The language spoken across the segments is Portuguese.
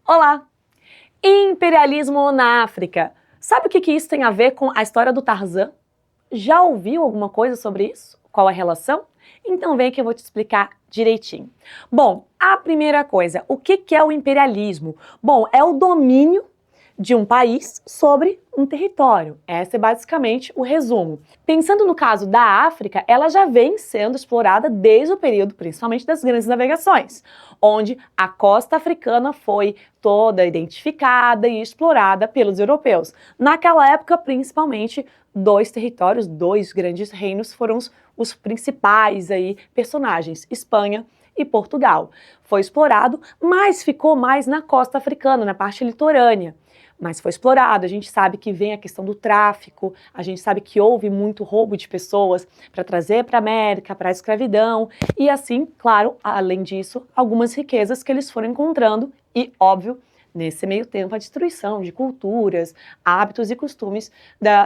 Olá! Imperialismo na África. Sabe o que isso tem a ver com a história do Tarzan? Já ouviu alguma coisa sobre isso? Qual a relação? Então vem que eu vou te explicar direitinho. Bom, a primeira coisa, o que é o imperialismo? Bom, é o domínio de um país sobre um território. Esse é basicamente o resumo. Pensando no caso da África, ela já vem sendo explorada desde o período, principalmente das grandes navegações, onde a costa africana foi toda identificada e explorada pelos europeus. Naquela época, principalmente, dois territórios, dois grandes reinos foram os principais personagens, Espanha e Portugal. Foi explorado, mas ficou mais na costa africana, na parte litorânea. Mas foi explorado, a gente sabe que vem a questão do tráfico, a gente sabe que houve muito roubo de pessoas para trazer para a América, para a escravidão, e assim, claro, além disso, algumas riquezas que eles foram encontrando e, óbvio, nesse meio tempo, a destruição de culturas, hábitos e costumes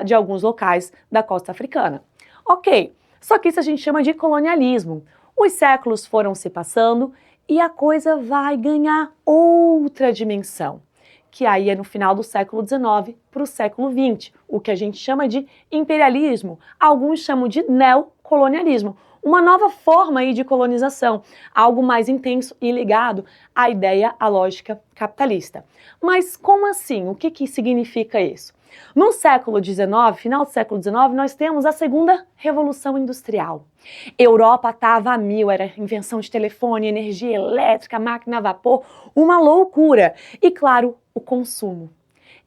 de alguns locais da costa africana. Ok, só que isso a gente chama de colonialismo. Os séculos foram se passando e a coisa vai ganhar outra dimensão, que aí é no final do século XIX para o século XX, o que a gente chama de imperialismo, alguns chamam de neocolonialismo, uma nova forma de colonização, algo mais intenso e ligado à ideia, à lógica capitalista. Mas como assim? O que significa isso? No século XIX, final do século XIX, nós temos a segunda revolução industrial. Europa estava a mil, era invenção de telefone, energia elétrica, máquina a vapor, uma loucura. E claro, o consumo.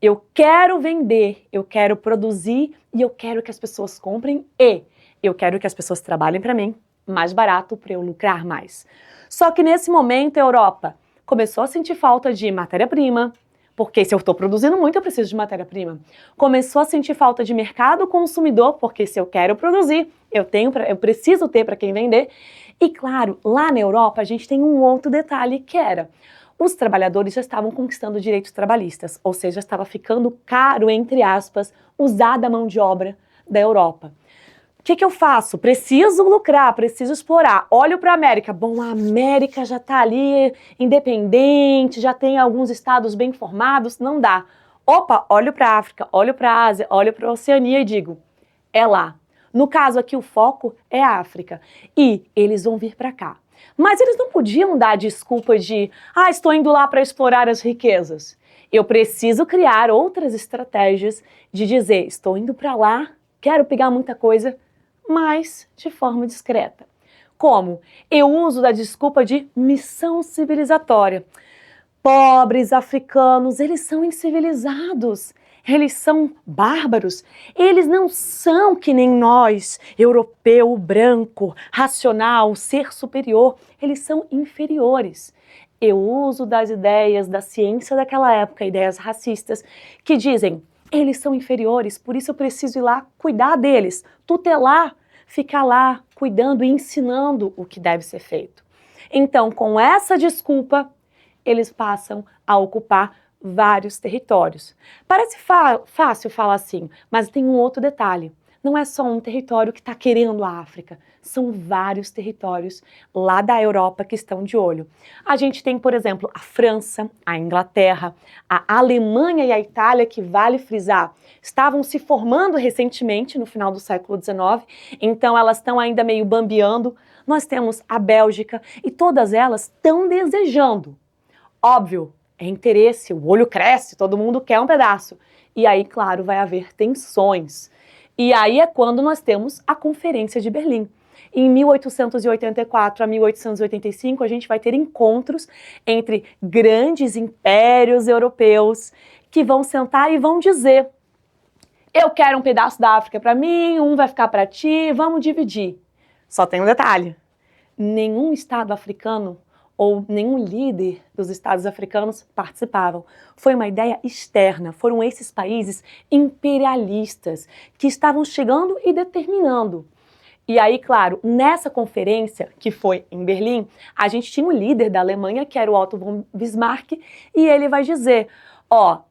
Eu quero vender, eu quero produzir e eu quero que as pessoas comprem e eu quero que as pessoas trabalhem para mim mais barato para eu lucrar mais. Só que nesse momento a Europa começou a sentir falta de matéria-prima, porque se eu estou produzindo muito eu preciso de matéria-prima. Começou a sentir falta de mercado consumidor, porque se eu quero produzir, eu preciso ter para quem vender. E claro, lá na Europa a gente tem um outro detalhe que era: os trabalhadores já estavam conquistando direitos trabalhistas, ou seja, estava ficando caro, entre aspas, usar da mão de obra da Europa. O que eu faço? Preciso lucrar, preciso explorar. Olho para a América. Bom, a América já está ali independente, já tem alguns estados bem formados, não dá. Opa, olho para a África, olho para a Ásia, olho para a Oceania e digo, é lá. No caso aqui o foco é a África e eles vão vir para cá. Mas eles não podiam dar desculpa de, estou indo lá para explorar as riquezas. Eu preciso criar outras estratégias de dizer, estou indo para lá, quero pegar muita coisa, mas de forma discreta. Como? Eu uso da desculpa de missão civilizatória. Pobres africanos, eles são incivilizados, eles são bárbaros, eles não são que nem nós, europeu, branco, racional, ser superior, eles são inferiores. Eu uso das ideias da ciência daquela época, ideias racistas, que dizem, eles são inferiores, por isso eu preciso ir lá cuidar deles, tutelar, ficar lá cuidando e ensinando o que deve ser feito. Então, com essa desculpa, eles passam a ocupar vários territórios. Parece fácil falar assim, mas tem um outro detalhe. Não é só um território que está querendo a África, são vários territórios lá da Europa que estão de olho. A gente tem, por exemplo, a França, a Inglaterra, a Alemanha e a Itália, que vale frisar, estavam se formando recentemente no final do século XIX, então elas estão ainda meio bambeando. Nós temos a Bélgica e todas elas estão desejando. Óbvio, é interesse, o olho cresce, todo mundo quer um pedaço. E aí, claro, vai haver tensões. E aí é quando nós temos a Conferência de Berlim. Em 1884 a 1885, a gente vai ter encontros entre grandes impérios europeus que vão sentar e vão dizer: eu quero um pedaço da África para mim, um vai ficar para ti, vamos dividir. Só tem um detalhe: nenhum estado africano ou nenhum líder dos estados africanos participavam. Foi uma ideia externa, foram esses países imperialistas que estavam chegando e determinando. E aí, claro, nessa conferência, que foi em Berlim, a gente tinha um líder da Alemanha, que era o Otto von Bismarck, e ele vai dizer,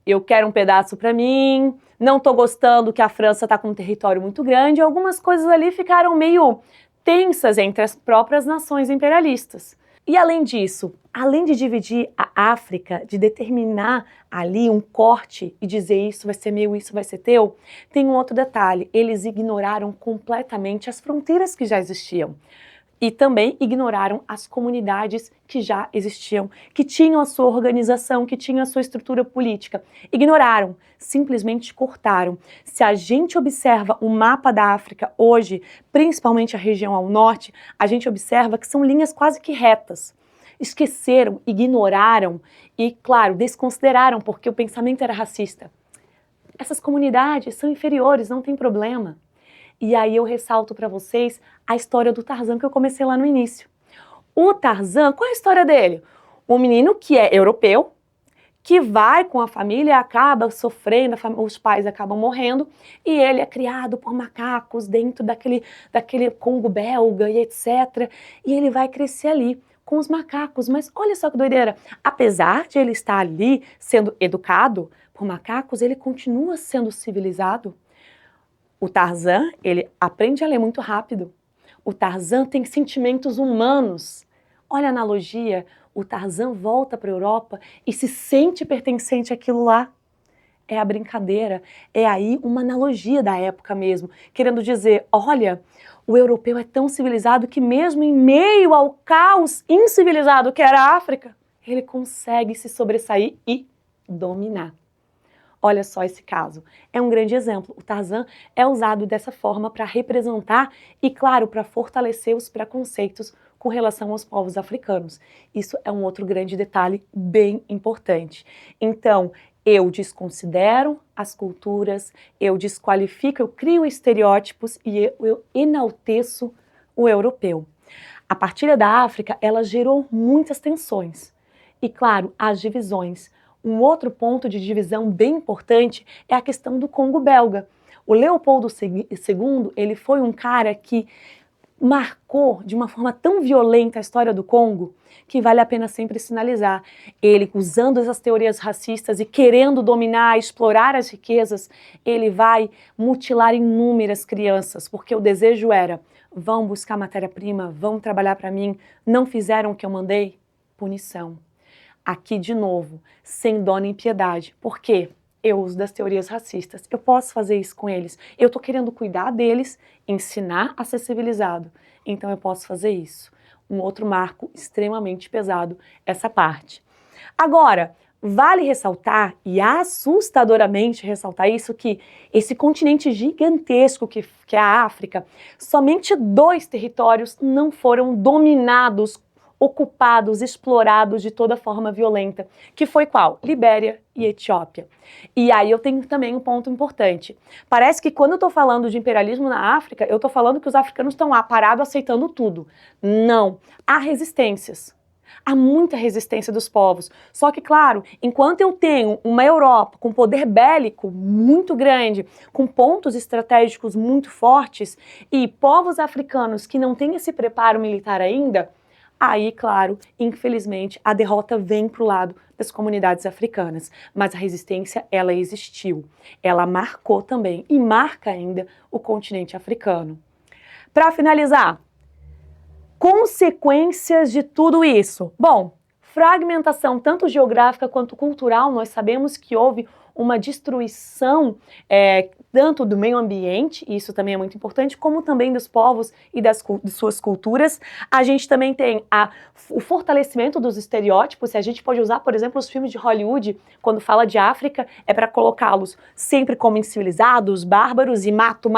eu quero um pedaço para mim, não estou gostando que a França está com um território muito grande, algumas coisas ali ficaram meio tensas entre as próprias nações imperialistas. E além disso, além de dividir a África, de determinar ali um corte e dizer isso vai ser meu, isso vai ser teu, tem um outro detalhe, eles ignoraram completamente as fronteiras que já existiam. E também ignoraram as comunidades que já existiam, que tinham a sua organização, que tinham a sua estrutura política. Ignoraram, simplesmente cortaram. Se a gente observa o mapa da África hoje, principalmente a região ao norte, a gente observa que são linhas quase que retas. Esqueceram, ignoraram e, claro, desconsideraram porque o pensamento era racista. Essas comunidades são inferiores, não tem problema. E aí eu ressalto para vocês a história do Tarzan que eu comecei lá no início. O Tarzan, qual é a história dele? Um menino que é europeu, que vai com a família, acaba sofrendo, os pais acabam morrendo, e ele é criado por macacos dentro daquele Congo belga e etc. E ele vai crescer ali com os macacos. Mas olha só que doideira, apesar de ele estar ali sendo educado por macacos, ele continua sendo civilizado. O Tarzan, ele aprende a ler muito rápido. O Tarzan tem sentimentos humanos. Olha a analogia, o Tarzan volta para a Europa e se sente pertencente àquilo lá. É a brincadeira, é aí uma analogia da época mesmo, querendo dizer, olha, o europeu é tão civilizado que mesmo em meio ao caos incivilizado que era a África, ele consegue se sobressair e dominar. Olha só esse caso, é um grande exemplo. O Tarzan é usado dessa forma para representar e, claro, para fortalecer os preconceitos com relação aos povos africanos. Isso é um outro grande detalhe bem importante. Então, eu desconsidero as culturas, eu desqualifico, eu crio estereótipos e eu enalteço o europeu. A partilha da África, ela gerou muitas tensões e, claro, as divisões. Um outro ponto de divisão bem importante é a questão do Congo belga. O Leopoldo II, ele foi um cara que marcou de uma forma tão violenta a história do Congo que vale a pena sempre sinalizar. Ele, usando essas teorias racistas e querendo dominar, explorar as riquezas, ele vai mutilar inúmeras crianças, porque o desejo era, vão buscar matéria-prima, vão trabalhar para mim, não fizeram o que eu mandei? Punição. Aqui, de novo, sem dó nem piedade. Por quê? Eu uso das teorias racistas. Eu posso fazer isso com eles. Eu estou querendo cuidar deles, ensinar a ser civilizado. Então eu posso fazer isso. Um outro marco extremamente pesado, essa parte. Agora, vale ressaltar, e assustadoramente ressaltar isso, que esse continente gigantesco que é a África, somente 2 territórios não foram dominados, ocupados, explorados de toda forma violenta, que foi qual? Libéria e Etiópia. E aí eu tenho também um ponto importante. Parece que quando eu estou falando de imperialismo na África, eu estou falando que os africanos estão lá parados aceitando tudo. Não. Há resistências. Há muita resistência dos povos. Só que, claro, enquanto eu tenho uma Europa com poder bélico muito grande, com pontos estratégicos muito fortes, e povos africanos que não têm esse preparo militar ainda, aí, claro, infelizmente, a derrota vem para o lado das comunidades africanas. Mas a resistência, ela existiu. Ela marcou também, e marca ainda, o continente africano. Para finalizar, consequências de tudo isso. Bom, fragmentação tanto geográfica quanto cultural, nós sabemos que houve uma destruição tanto do meio ambiente, e isso também é muito importante, como também dos povos e de suas culturas. A gente também tem o fortalecimento dos estereótipos, e a gente pode usar, por exemplo, os filmes de Hollywood, quando fala de África, é para colocá-los sempre como incivilizados, bárbaros, e mato,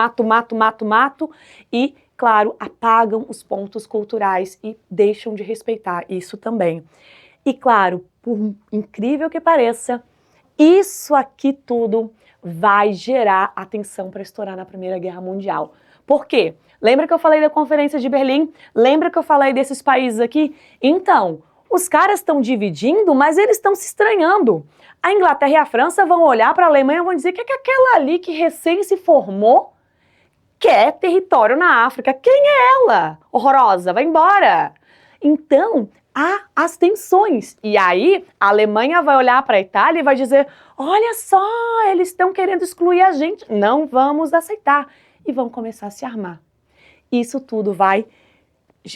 e, claro, apagam os pontos culturais e deixam de respeitar isso também. E, claro, por incrível que pareça, isso aqui tudo vai gerar atenção para estourar na Primeira Guerra Mundial. Por quê? Lembra que eu falei da Conferência de Berlim? Lembra que eu falei desses países aqui? Então, os caras estão dividindo, mas eles estão se estranhando. A Inglaterra e a França vão olhar para a Alemanha e vão dizer que é aquela ali que recém se formou quer território na África. Quem é ela? Horrorosa, vai embora. Então, há as tensões. E aí, a Alemanha vai olhar para a Itália e vai dizer, olha só, eles estão querendo excluir a gente. Não vamos aceitar. E vão começar a se armar. Isso tudo vai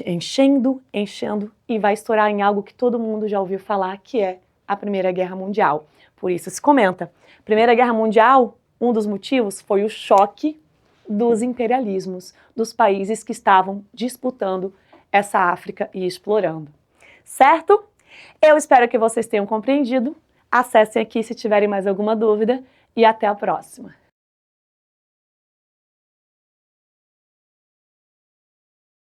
enchendo, enchendo e vai estourar em algo que todo mundo já ouviu falar, que é a Primeira Guerra Mundial. Por isso se comenta. Primeira Guerra Mundial, um dos motivos foi o choque dos imperialismos, dos países que estavam disputando essa África e explorando. Certo? Eu espero que vocês tenham compreendido. Acessem aqui se tiverem mais alguma dúvida e até a próxima.